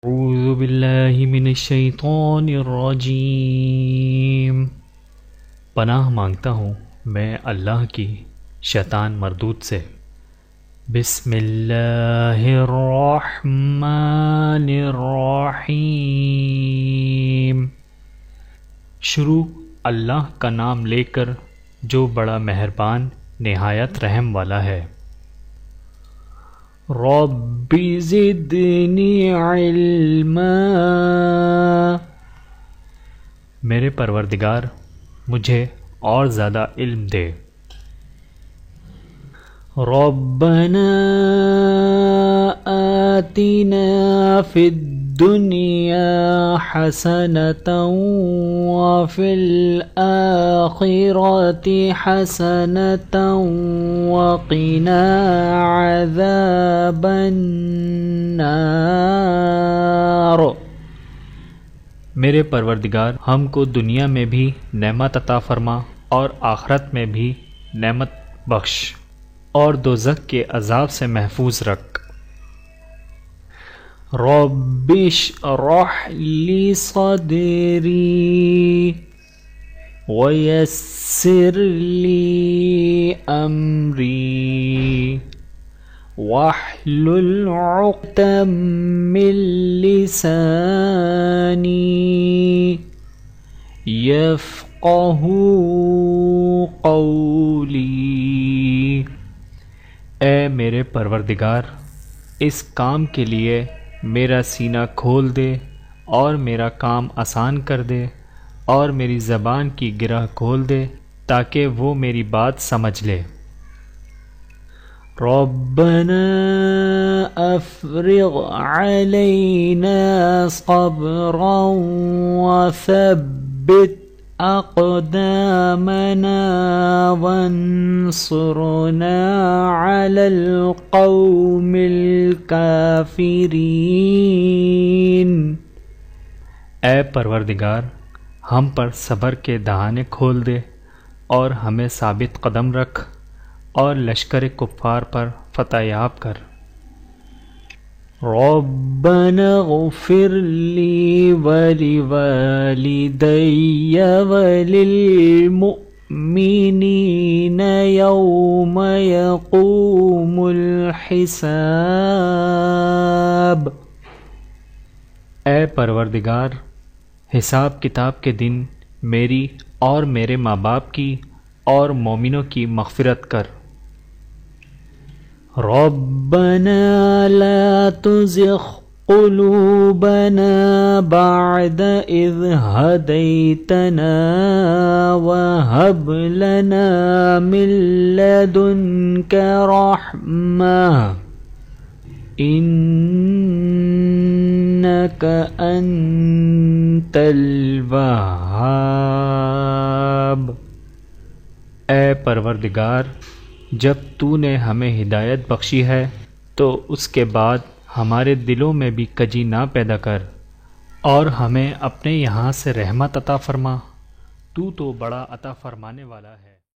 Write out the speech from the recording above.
اعوذ باللہ من الشیطان الرجیم۔ پناہ مانگتا ہوں میں اللہ کی شیطان مردود سے۔ بسم اللہ الرحمن الرحیم۔ شروع اللہ کا نام لے کر جو بڑا مہربان نہایت رحم والا ہے۔ رب زدنی علما، میرے پروردگار مجھے اور زیادہ علم دے۔ ربنا آتنا فی الدنیا حسنة وفی الآخرة حسنة وقنا عذاب النار۔ میرے پروردگار ہم کو دنیا میں بھی نعمت عطا فرما اور آخرت میں بھی نعمت بخش، اور دوزخ کے عذاب سے محفوظ رکھ۔ رب اشرح لی صدری ویسر لی امری واحلل عقدۃ من لسانی یفقہوا قولی۔ اے میرے پروردگار اس کام کے لیے میرا سینہ کھول دے اور میرا کام آسان کر دے، اور میری زبان کی گرہ کھول دے تاکہ وہ میری بات سمجھ لے۔ ربنا افرغ علینا صبرا وثبت اقدامنا وانصرنا علی القوم الکافرین۔ اے پروردگار ہم پر صبر کے دہانے کھول دے اور ہمیں ثابت قدم رکھ، اور لشکر کفار پر فتح یاب کر۔ ربنا اغفر لی ولوالدی وللمؤمنین یوم یقوم الحساب۔ اے پروردگار حساب کتاب کے دن میری اور میرے ماں باپ کی اور مومنوں کی مغفرت کر۔ ربنا لا تزغ قلوبنا بعد اذ هديتنا وهب لنا من لدنك رحمة إنك أنت الوهاب۔ اے پروردگار جب تو نے ہمیں ہدایت بخشی ہے تو اس کے بعد ہمارے دلوں میں بھی کجی نہ پیدا کر، اور ہمیں اپنے یہاں سے رحمت عطا فرما، تو بڑا عطا فرمانے والا ہے۔